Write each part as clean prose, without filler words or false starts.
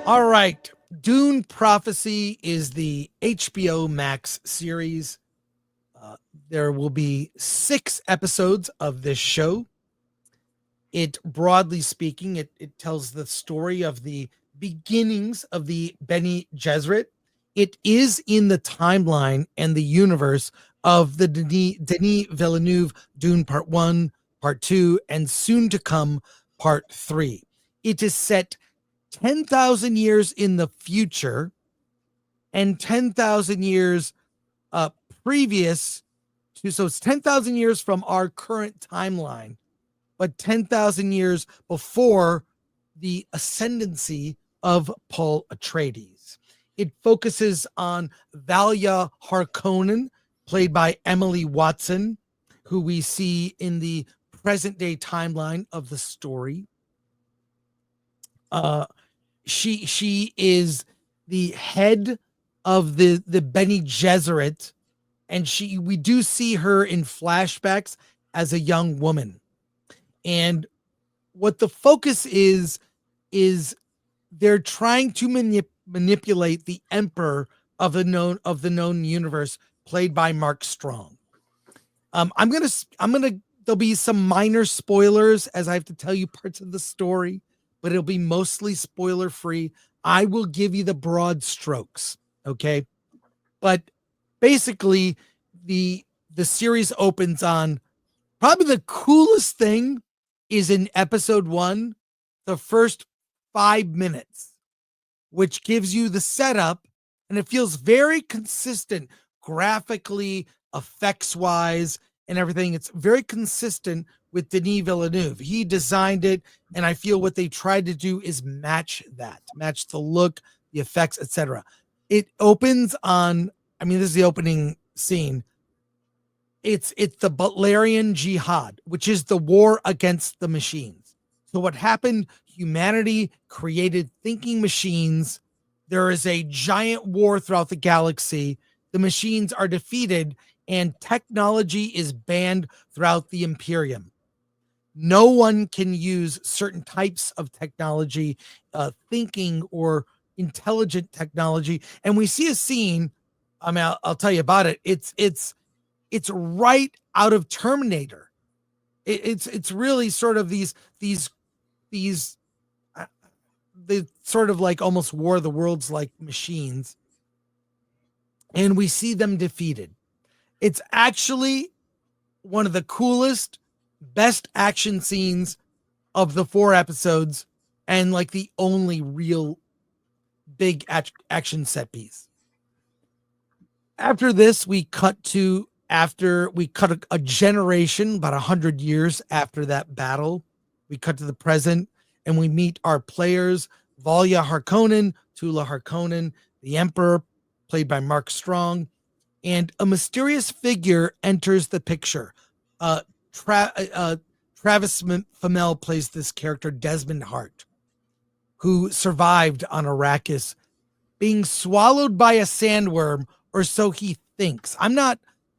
All right. Dune Prophecy is the HBO Max series. Uh, there will be 6 episodes of this show. It, broadly speaking, it tells the story of the beginnings of the Bene Gesserit. It is in the timeline and the universe of the Denis Villeneuve Dune Part 1, Part 2, and soon to come Part 3. It is set 10,000 years in the future and 10,000 years uh, previous to, so it's 10,000 years from our current timeline, but 10,000 years before the ascendancy of Paul Atreides. It focuses on Valia Harkonnen, played by Emily Watson, who we see in the present day timeline of the story. Uh, she is the head of the Bene Gesserit, and we do see her in flashbacks as a young woman. And what the focus is they're trying to manipulate the emperor of the known universe, played by Mark Strong. I'm gonna there'll be some minor spoilers as I have to tell you parts of the story, but it'll be mostly spoiler free. I will give you the broad strokes, okay? But basically, the series opens on probably the coolest thing is in episode 1, the first 5 minutes, which gives you the setup, and it feels very consistent graphically, effects wise, and everything. It's very consistent with Denis Villeneuve. He designed it, and I feel what they tried to do is match the look, the effects, etc. It opens on, I mean, this is the opening scene. It's the Butlerian Jihad, which is the war against the machines. So what happened? Humanity created thinking machines. There is a giant war throughout the galaxy. The machines are defeated, and technology is banned throughout the Imperium. No one can use certain types of technology, thinking or intelligent technology. And we see a scene. I mean, I'll tell you about it. It's right out of Terminator. It's really sort of these the sort of like almost War of the Worlds like machines, and we see them defeated. It's actually one of the coolest, best action scenes of the 4 episodes, and like the only real big action set piece. After this, we cut a generation, about 100 years after that battle. We cut to the present, and we meet our players, Valia Harkonnen, Tula Harkonnen, the Emperor, played by Mark Strong, and a mysterious figure enters the picture. Travis Fimmel plays this character, Desmond Hart, who survived on Arrakis, being swallowed by a sandworm, or so he thinks.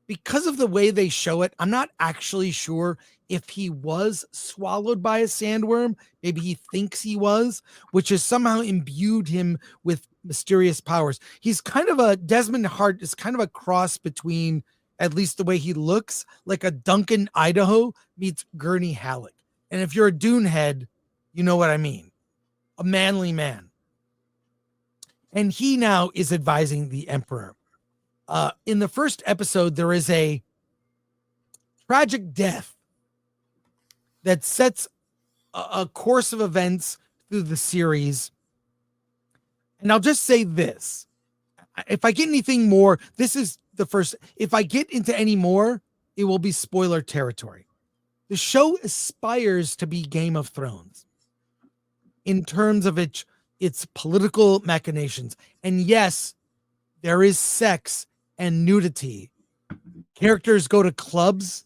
Because of the way they show it, I'm not actually sure if he was swallowed by a sandworm. Maybe he thinks he was, which has somehow imbued him with mysterious powers. Desmond Hart is kind of a cross between, at least the way he looks, like a Duncan Idaho meets Gurney Halleck. And if you're a Dune head, you know what I mean. A manly man. And he now is advising the Emperor. In the first episode, there is a tragic death that sets a course of events through the series. And I'll just say this. If I get anything more, this is the first. If I get into any more, it will be spoiler territory. The show aspires to be Game of Thrones in terms of its political machinations. And yes, there is sex and nudity. Characters go to clubs.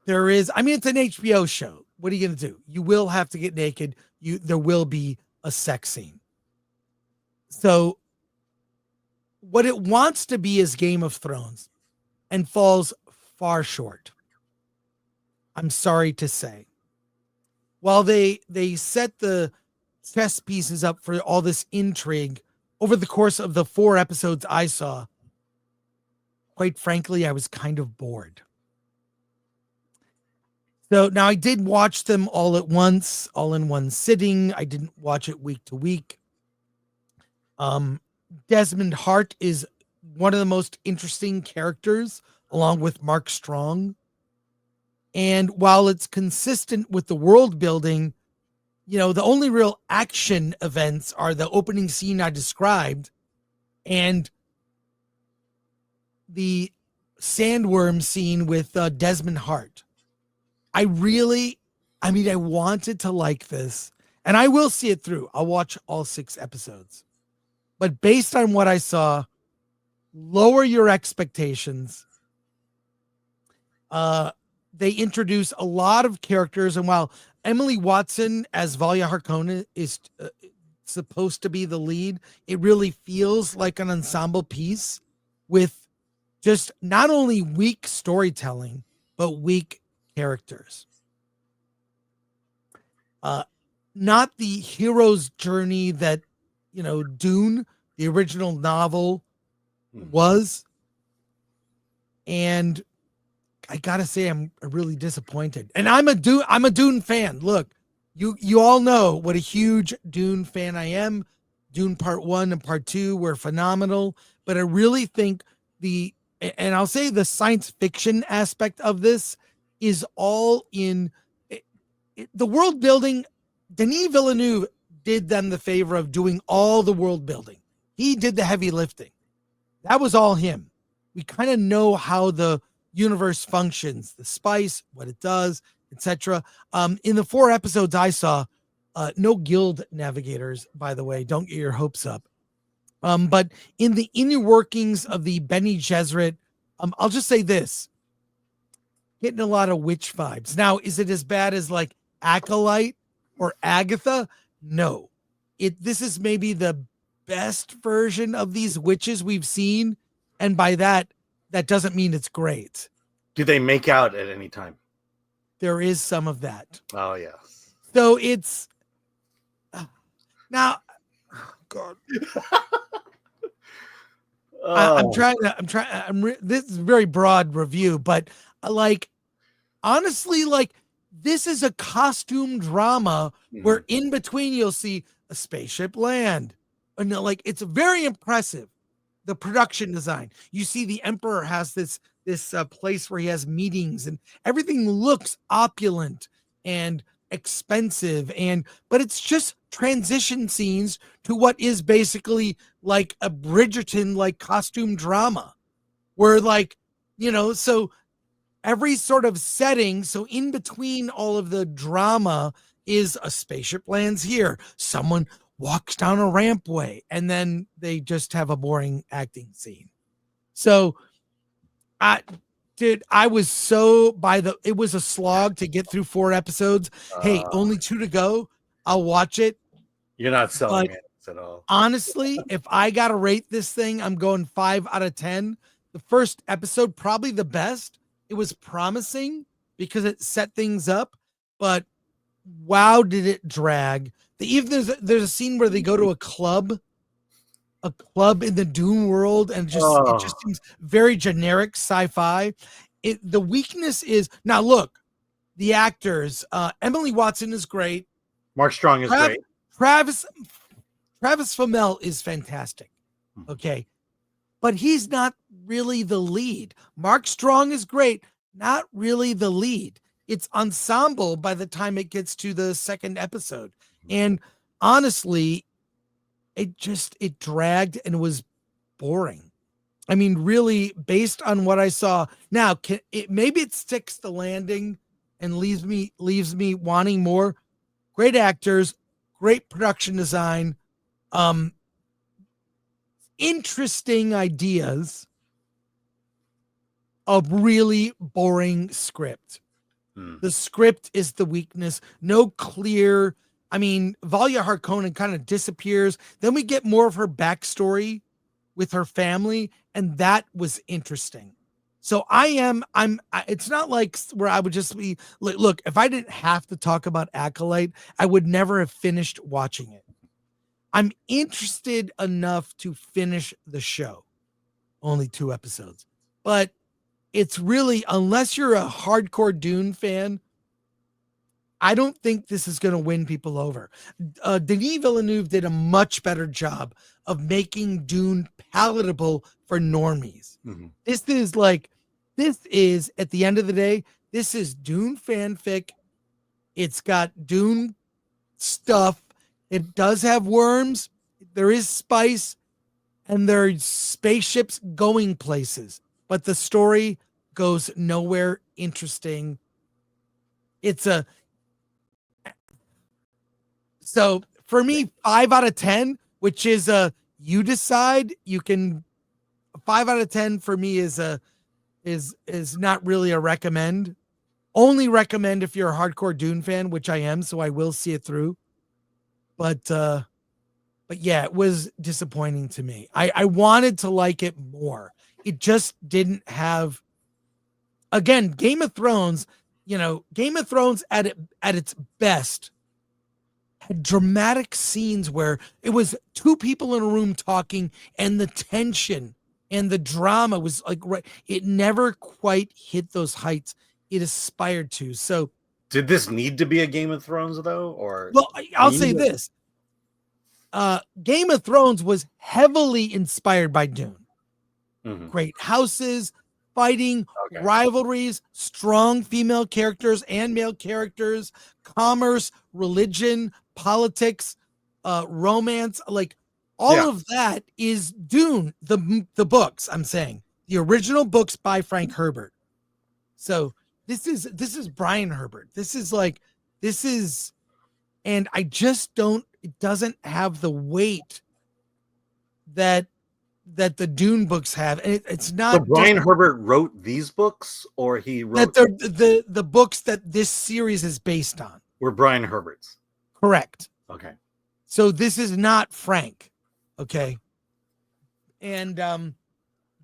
It's an HBO show. What are you going to do? You will have to get naked. There will be a sex scene. So what it wants to be is Game of Thrones and falls far short. I'm sorry to say. While they set the chess pieces up for all this intrigue over the course of the 4 episodes I saw. Quite frankly, I was kind of bored. So now I did watch them all at once, all in one sitting. I didn't watch it week to week. Desmond Hart is one of the most interesting characters, along with Mark Strong. And while it's consistent with the world building, the only real action events are the opening scene I described and the sandworm scene with Desmond Hart. I wanted to like this, and I will see it through. I'll watch all 6 episodes. But based on what I saw, lower your expectations. They introduce a lot of characters, and while Emily Watson as Valia Harkonnen is supposed to be the lead, it really feels like an ensemble piece with just not only weak storytelling, but weak characters. Not the hero's journey that, Dune, the original novel, was. And I gotta say, I'm really disappointed. And I'm a Dune fan. Look, you all know what a huge Dune fan I am. Dune Part 1 and Part 2 were phenomenal, but I really think and I'll say the science fiction aspect of this is all in the world building. Denis Villeneuve did them the favor of doing all the world building. He did the heavy lifting. That was all him. We kind of know how the universe functions, the spice, what it does, etc. In the 4 episodes I saw, no guild navigators, by the way, don't get your hopes up. But in the inner workings of the Bene Gesserit, I'll just say this: getting a lot of witch vibes. Now, is it as bad as like Acolyte or Agatha? No. This is maybe the best version of these witches we've seen, and by that doesn't mean it's great. Do they make out at any time? There is some of that. Oh, yes. So it's now, God. This is a very broad review, but honestly, this is a costume drama where in between you'll see a spaceship land. And it's very impressive. The production design. You see the Emperor has this place where he has meetings, and everything looks opulent and expensive, but it's just transition scenes to what is basically like a Bridgerton costume drama where so every sort of setting, so in between all of the drama is a spaceship lands here, someone walks down a rampway, and then they just have a boring acting scene. So I was so it was a slog to get through 4 episodes. Hey, only 2 to go. I'll watch it. You're not selling it at all. Honestly, if I got to rate this thing, I'm going 5 out of 10. The first episode, probably the best. It was promising because it set things up, but wow, did it drag. There's a scene where they go to a club in the Dune world, and it just seems very generic sci-fi. The weakness is, now look, the actors, Emily Watson is great. Mark Strong is great. Travis Fimmel is fantastic. Okay. But he's not really the lead. Mark Strong is great, not really the lead. It's ensemble by the time it gets to the 2nd episode. And honestly, it dragged and was boring. I mean, really, based on what I saw. Now, maybe it sticks the landing and leaves me wanting more. Great actors, great production design, interesting ideas, a really boring script. The script is the weakness. No clear. I mean, Valia Harkonnen kind of disappears. Then we get more of her backstory with her family, and that was interesting. So it's not like where I would just be look, if I didn't have to talk about Acolyte, I would never have finished watching it. I'm interested enough to finish the show. Only 2 episodes. But it's really, unless you're a hardcore Dune fan, I don't think this is going to win people over. Denis Villeneuve did a much better job of making Dune palatable for normies. Mm-hmm. This is at the end of the day, this is Dune fanfic. It's got Dune stuff. It does have worms. There is spice, and there's spaceships going places, but the story goes nowhere interesting. So for me, 5 out of 10, which is you decide. You can 5 out of 10 for me is not really a recommend. Only recommend if you're a hardcore Dune fan, which I am, so I will see it through. But yeah, it was disappointing to me. I wanted to like it more. It just didn't have. Again, Game of Thrones. Game of Thrones at its best had dramatic scenes where it was 2 people in a room talking, and the tension and the drama was like right. It never quite hit those heights it aspired to. So, did this need to be a Game of Thrones though, or? well, I'll say this: Game of Thrones was heavily inspired by Dune. Mm-hmm. Great houses, fighting, rivalries, strong female characters and male characters, commerce, religion, politics, romance, like all of that is Dune, the books. I'm saying the original books by Frank Herbert. So this is Brian Herbert. This is, and I just don't. It doesn't have the weight that the Dune books have, and it's not. So Brian Herbert wrote these books, or he wrote that the books that this series is based on were Brian Herbert's. Correct. Okay. So this is not Frank. Okay. And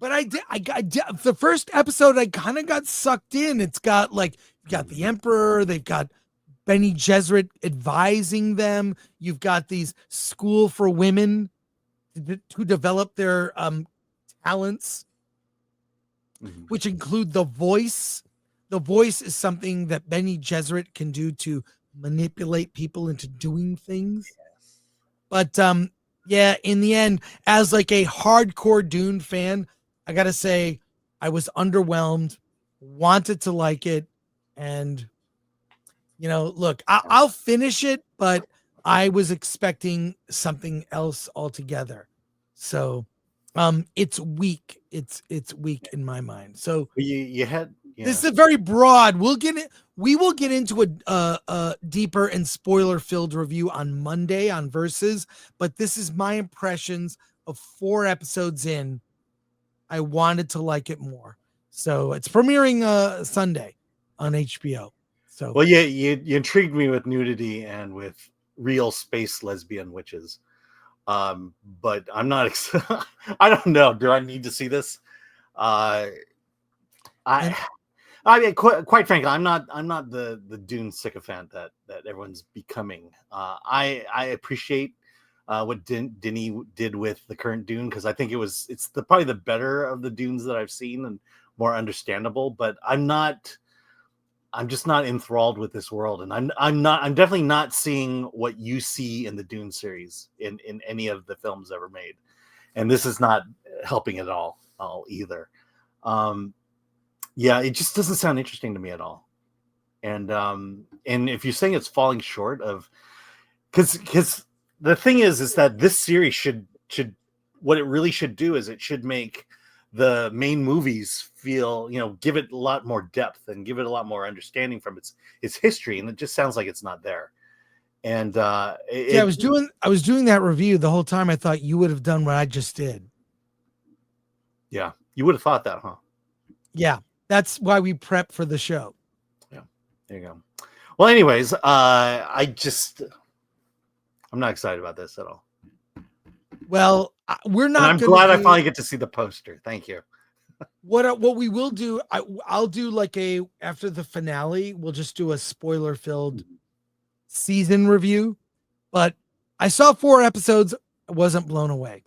but I got the first episode. I kind of got sucked in. It's got you got the Emperor. They've got Bene Gesserit advising them. You've got these school for women to develop their talents, which include the voice. The voice is something that Bene Gesserit can do to manipulate people into doing things. But yeah, in the end, as like a hardcore Dune fan, I gotta say I was underwhelmed, wanted to like it, and look, I'll finish it, but I was expecting something else altogether. So it's weak. It's weak in my mind. So you had this is very broad. We will get into a deeper and spoiler filled review on Monday on Versus, but this is my impressions of 4 episodes in. I wanted to like it more. So it's premiering Sunday on HBO. So well, you intrigued me with nudity and with real space lesbian witches. But I'm not. I don't know. Do I need to see this? I mean, quite frankly, I'm not the Dune sycophant that everyone's becoming. I appreciate what Denis did with the current Dune, because I think it's probably the better of the Dunes that I've seen and more understandable. But I'm just not enthralled with this world, and I'm definitely not seeing what you see in the Dune series in any of the films ever made, and this is not helping at all either. Yeah, it just doesn't sound interesting to me at all. And if you're saying it's falling short of, because the thing is that this series should what it really should do is it should make the main movies feel, give it a lot more depth and give it a lot more understanding from its history, and it just sounds like it's not there. And I was doing that review the whole time. I thought you would have done what I just did. Yeah, you would have thought that, huh? Yeah, that's why we prep for the show. Yeah, there you go. Well, anyways, I'm not excited about this at all. Well, we're not. And I'm glad I finally get to see the poster. Thank you. What we will do, I'll do like after the finale, we'll just do a spoiler filled season review. But I saw 4 episodes, I wasn't blown away.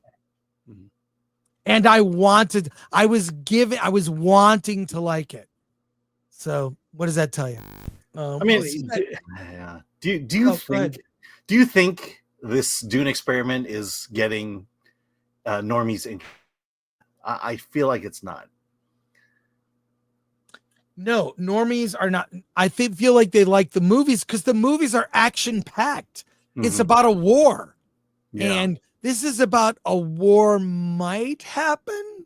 Mhm. And I was wanting to like it. So what does that tell you? I mean, do you think this Dune experiment is getting normies in? I feel like it's not. No, normies are not. I feel like they like the movies because the movies are action packed. It's about a war. Yeah. And this is about a war might happen.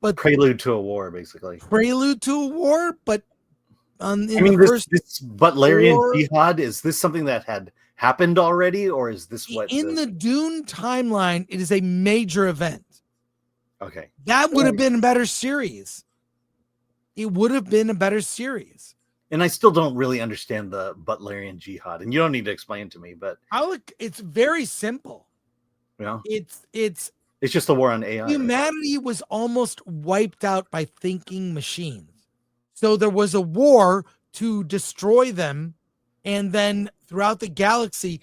But prelude to a war, basically. Prelude to a war, but this Butlerian jihad, is this something that had happened already, or is this what in the Dune timeline? It is a major event. Okay, that would have been a better series. It would have been a better series. And I still don't really understand the Butlerian jihad, and you don't need to explain to me, but it's very simple. Yeah, it's just a war on AI. Humanity was almost wiped out by thinking machines. So there was a war to destroy them. And then throughout the galaxy,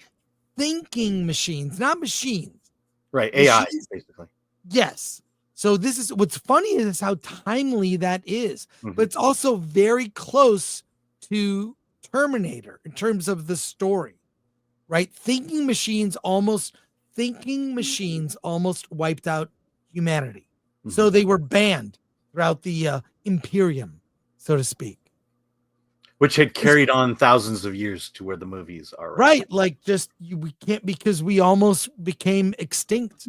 thinking machines, not machines. Right, AI, basically. Yes. So this is what's funny is how timely that is. But it's also very close to Terminator in terms of the story, right? Thinking machines almost wiped out humanity. So they were banned throughout the Imperium, so to speak. Which had carried on thousands of years to where the movies are. Right. Like we can't, because we almost became extinct.